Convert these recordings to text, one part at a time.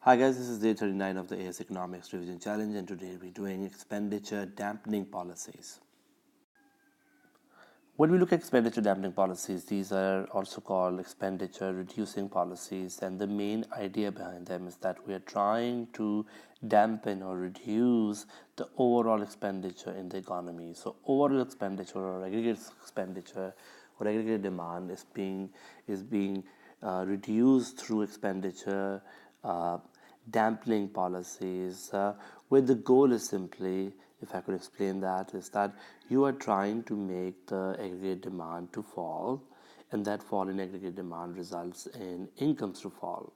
Hi guys, this is day 39 of the AS Economics Revision Challenge, and today we're doing expenditure dampening policies. When we look at expenditure dampening policies, these are also called expenditure reducing policies, and the main idea behind them is that we are trying to dampen or reduce the overall expenditure in the economy. So overall expenditure or aggregate expenditure or aggregate demand is being reduced through expenditure dampening policies, where the goal is simply, if I could explain that, is that you are trying to make the aggregate demand to fall, and that fall in aggregate demand results in incomes to fall.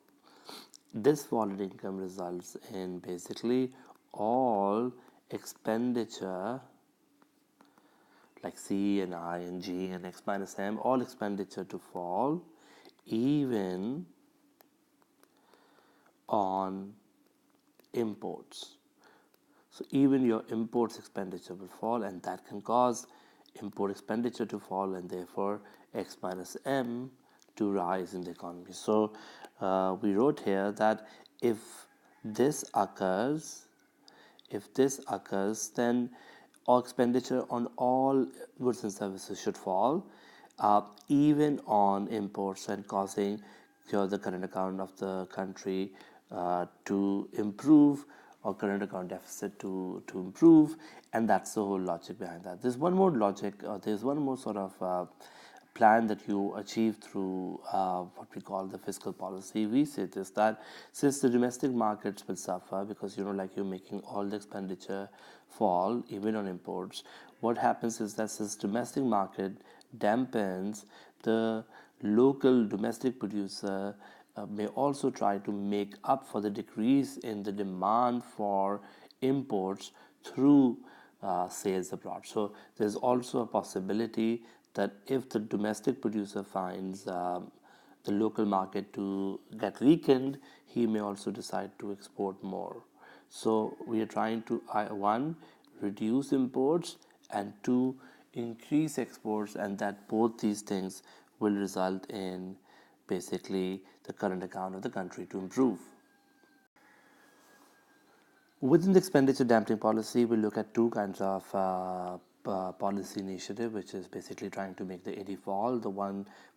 This fall in income results in basically all expenditure like C and I and G and X minus M, all expenditure to fall, even on imports. So even your imports expenditure will fall, and that can cause import expenditure to fall, and therefore X minus M to rise in the economy. So we wrote here that if this occurs, then all expenditure on all goods and services should fall, even on imports, and causing the current account of the country to improve, or current account deficit to improve. And that's the whole logic behind that. There's one more logic, there's one more sort of plan that you achieve through what we call the fiscal policy. We say this, that since the domestic markets will suffer because like you're making all the expenditure fall even on imports, what happens is that since domestic market dampens, the local domestic producer may also try to make up for the decrease in the demand for imports through sales abroad. So there's also a possibility that if the domestic producer finds the local market to get weakened, he may also decide to export more. So we are trying to, one, reduce imports, and two, increase exports, and that both these things will result in basically the current account of the country to improve. Within the expenditure dampening policy, we look at two kinds of policy initiative, which is basically trying to make the AD fall.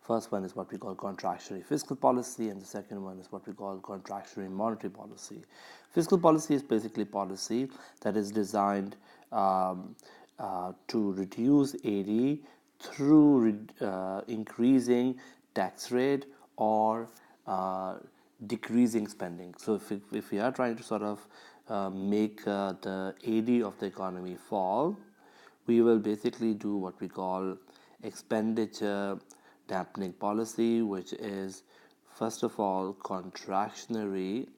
First one is what we call contractionary fiscal policy, and the second one is what we call contractionary monetary policy. Fiscal policy is basically policy that is designed to reduce AD through increasing tax rate or decreasing spending. So if we are trying to sort of make the AD of the economy fall, we will basically do what we call expenditure dampening policy, which is first of all contractionary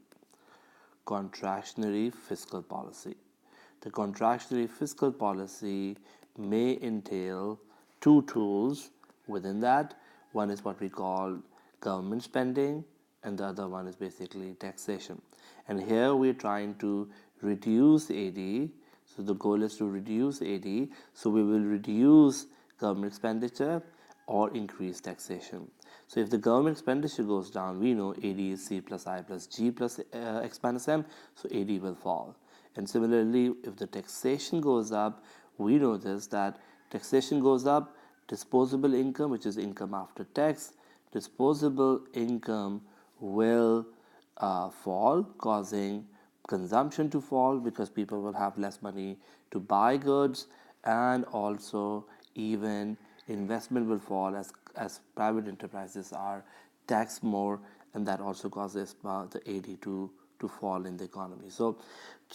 fiscal policy. The contractionary fiscal policy may entail two tools within that. One is what we call government spending, and the other one is basically taxation. And here we're trying to reduce AD. So the goal is to reduce AD. So we will reduce government expenditure or increase taxation. So if the government expenditure goes down, we know AD is C plus I plus G plus X minus M, so AD will fall. And similarly, if the taxation goes up, we know this, that taxation goes up, disposable income, which is income after tax, disposable income will fall, causing consumption to fall because people will have less money to buy goods, and also even investment will fall as private enterprises are taxed more, and that also causes the AD to fall in the economy. So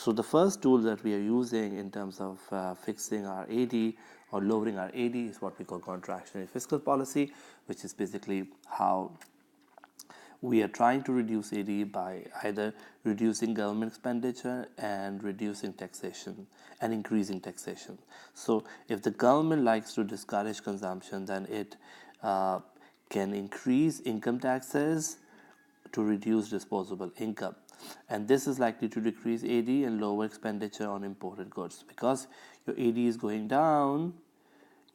the first tool that we are using in terms of fixing our AD or lowering our AD is what we call contractionary fiscal policy, which is basically how we are trying to reduce AD by either reducing government expenditure and reducing taxation and increasing taxation. So if the government likes to discourage consumption, then it can increase income taxes to reduce disposable income, and this is likely to decrease AD and lower expenditure on imported goods. Because your AD is going down,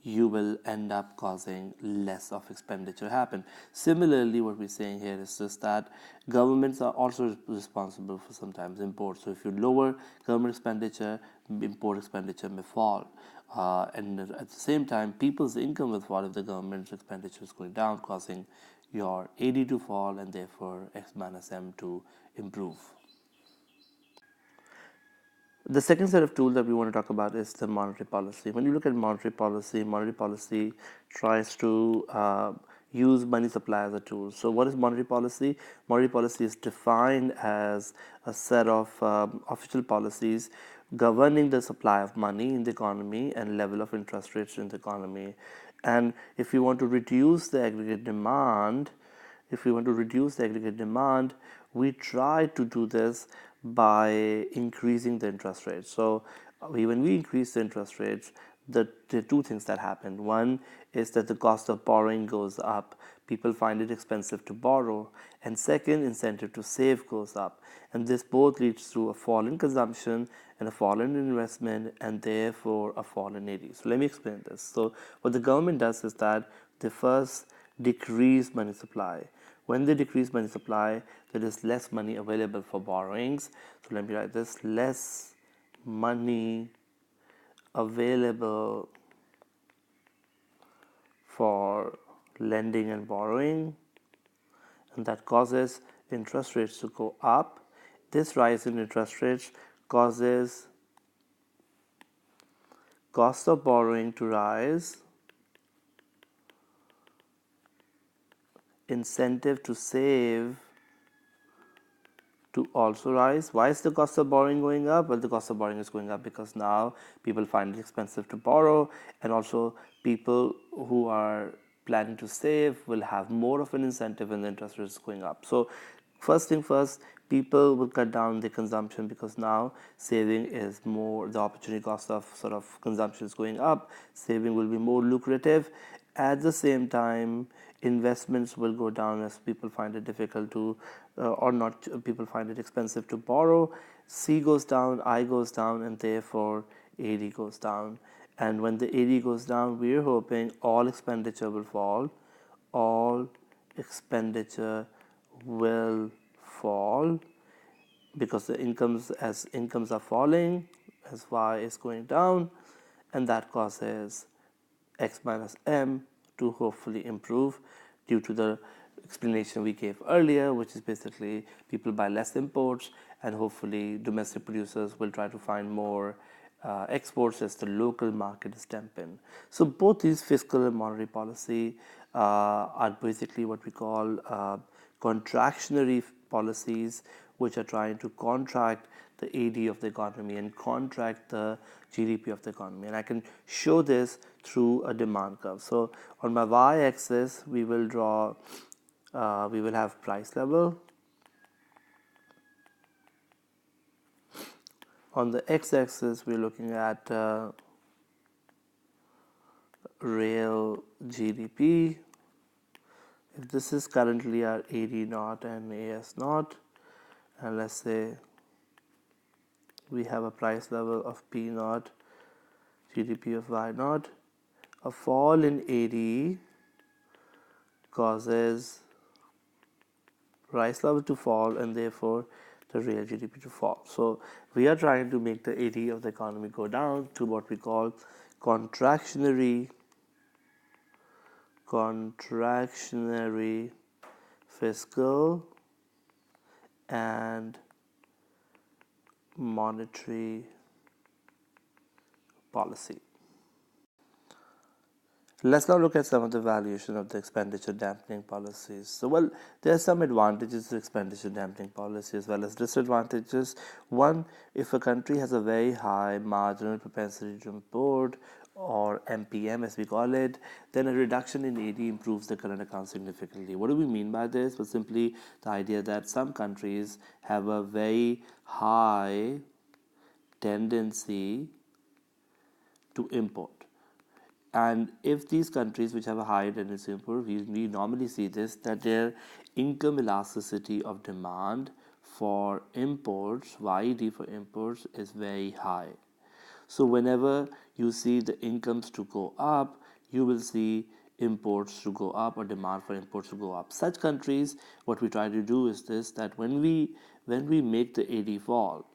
you will end up causing less of expenditure happen. Similarly, what we're saying here is just that governments are also responsible for sometimes imports. So if you lower government expenditure, import expenditure may fall. And at the same time, people's income will fall if the government's expenditure is going down, causing your AD to fall and therefore X minus M to improve. The second set of tools that we want to talk about is the monetary policy. When you look at monetary policy tries to use money supply as a tool. So what is monetary policy? Monetary policy is defined as a set of official policies governing the supply of money in the economy and level of interest rates in the economy. And if you want to reduce the aggregate demand, we try to do this by increasing the interest rates. So when we increase the interest rates, the two things that happen. One is that the cost of borrowing goes up. People find it expensive to borrow. And second, incentive to save goes up. And this both leads to a fall in consumption and a fall in investment and therefore a fall in AD. So let me explain this. So what the government does is that they first decrease money supply. When they decrease money supply, there is less money available for borrowings. So let me write this: less money available for lending and borrowing, and that causes interest rates to go up. This rise in interest rates causes cost of borrowing to rise, incentive to save to also rise. Why is the cost of borrowing going up? Well, the cost of borrowing is going up because now people find it expensive to borrow, and also people who are planning to save will have more of an incentive when the interest rate is going up. So first thing first, people will cut down their consumption because now saving is more, the opportunity cost of sort of consumption is going up. Saving will be more lucrative. At the same time, investments will go down as people find it difficult to or not, people find it expensive to borrow. C goes down, I goes down, and therefore AD goes down. And when the AD goes down, we're hoping all expenditure will fall. All expenditure will fall because the incomes are falling, as Y is going down, and that causes X minus M to hopefully improve due to the explanation we gave earlier, which is basically people buy less imports and hopefully domestic producers will try to find more exports as the local market is dampened. So both these fiscal and monetary policy are basically what we call contractionary policies, which are trying to contract the AD of the economy and contract the GDP of the economy. And I can show this through a demand curve. So on my y-axis, we will draw, we will have price level. On the x-axis, we're looking at real GDP. If this is currently our AD naught and AS naught, and let's say we have a price level of P naught, GDP of Y naught, a fall in AD causes price level to fall and therefore the real GDP to fall. So we are trying to make the AD of the economy go down to what we call contractionary fiscal and monetary policy. Let's now look at some of the valuation of the expenditure dampening policies. So, well, there are some advantages to expenditure dampening policy as well as disadvantages. One, if a country has a very high marginal propensity to import, or MPM as we call it, then a reduction in AD improves the current account significantly. What do we mean by this? Well, simply the idea that some countries have a very high tendency to import. And if these countries which have a high tendency to import, we normally see this, that their income elasticity of demand for imports, YED for imports, is very high. So whenever you see the incomes to go up, you will see imports to go up or demand for imports to go up. Such countries, what we try to do is this, that when we make the AD fall,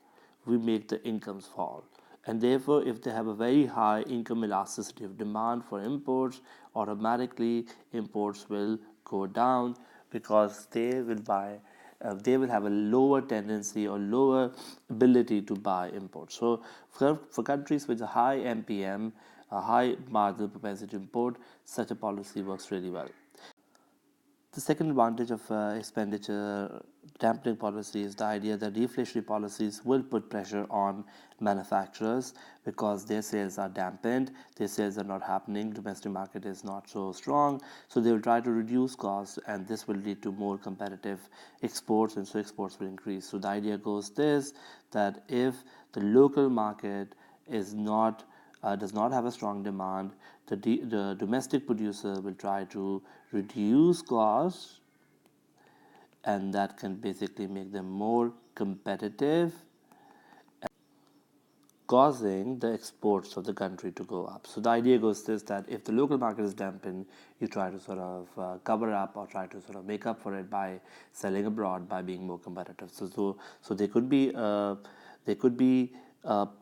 we make the incomes fall. And therefore, if they have a very high income elasticity of demand for imports, automatically imports will go down because they will have a lower tendency or lower ability to buy imports. So for countries with a high MPM, a high marginal propensity to import, such a policy works really well. The second advantage of expenditure dampening policy is the idea that deflationary policies will put pressure on manufacturers because their sales are dampened, their sales are not happening, domestic market is not so strong, so they will try to reduce costs, and this will lead to more competitive exports, and so exports will increase. So the idea goes this, that if the local market is not does not have a strong demand, the domestic producer will try to reduce costs, and that can basically make them more competitive, causing the exports of the country to go up. So the idea goes this, that if the local market is dampened, you try to sort of cover up or try to sort of make up for it by selling abroad, by being more competitive. So they could be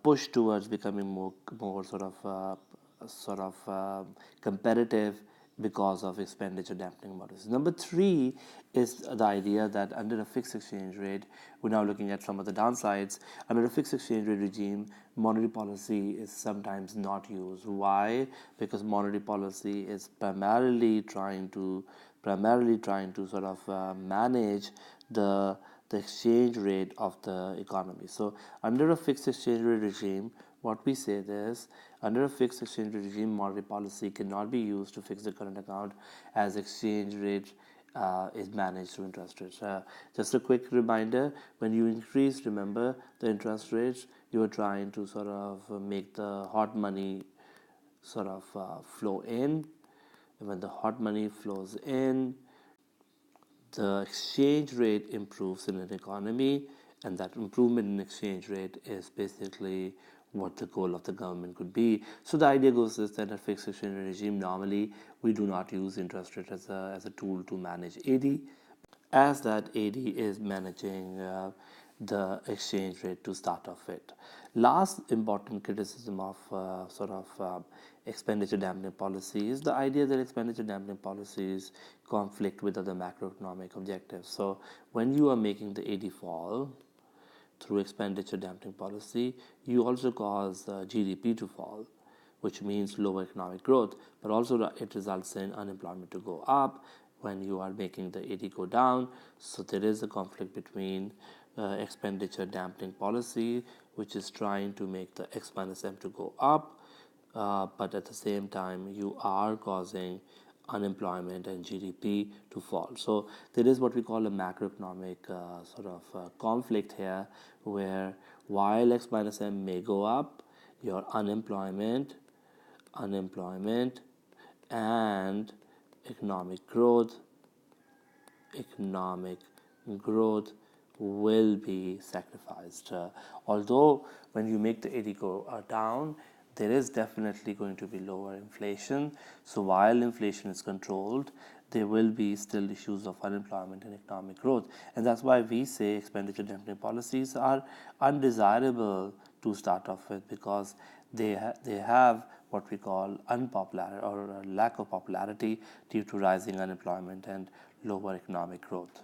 pushed towards becoming more sort of competitive because of expenditure dampening models. Number three is the idea that under a fixed exchange rate, we're now looking at some of the downsides. Under a fixed exchange rate regime, monetary policy is sometimes not used. Why? Because monetary policy is primarily trying to sort of manage the exchange rate of the economy. So under a fixed exchange rate regime, what we say is, under a fixed exchange rate regime, monetary policy cannot be used to fix the current account, as exchange rate is managed through interest rates. Just a quick reminder, when you increase, remember, the interest rates, you are trying to sort of make the hot money sort of flow in. And when the hot money flows in, the exchange rate improves in an economy, and that improvement in exchange rate is basically what the goal of the government could be. So the idea goes is that a fixed exchange rate regime, normally we do not use interest rate as a tool to manage AD, as that AD is managing the exchange rate to start off with. Last important criticism of expenditure dampening policy is the idea that expenditure dampening policies conflict with other macroeconomic objectives. So when you are making the AD fall through expenditure dampening policy, you also cause GDP to fall, which means lower economic growth, but also it results in unemployment to go up when you are making the AD go down. So there is a conflict between expenditure dampening policy, which is trying to make the X minus M to go up, but at the same time you are causing unemployment and GDP to fall. So there is what we call a macroeconomic conflict here, where while X minus M may go up, your unemployment and economic growth will be sacrificed. Although when you make the AD go down, there is definitely going to be lower inflation. So while inflation is controlled, there will be still issues of unemployment and economic growth. And that's why we say expenditure dampening policies are undesirable to start off with, because they have what we call unpopular or lack of popularity due to rising unemployment and lower economic growth.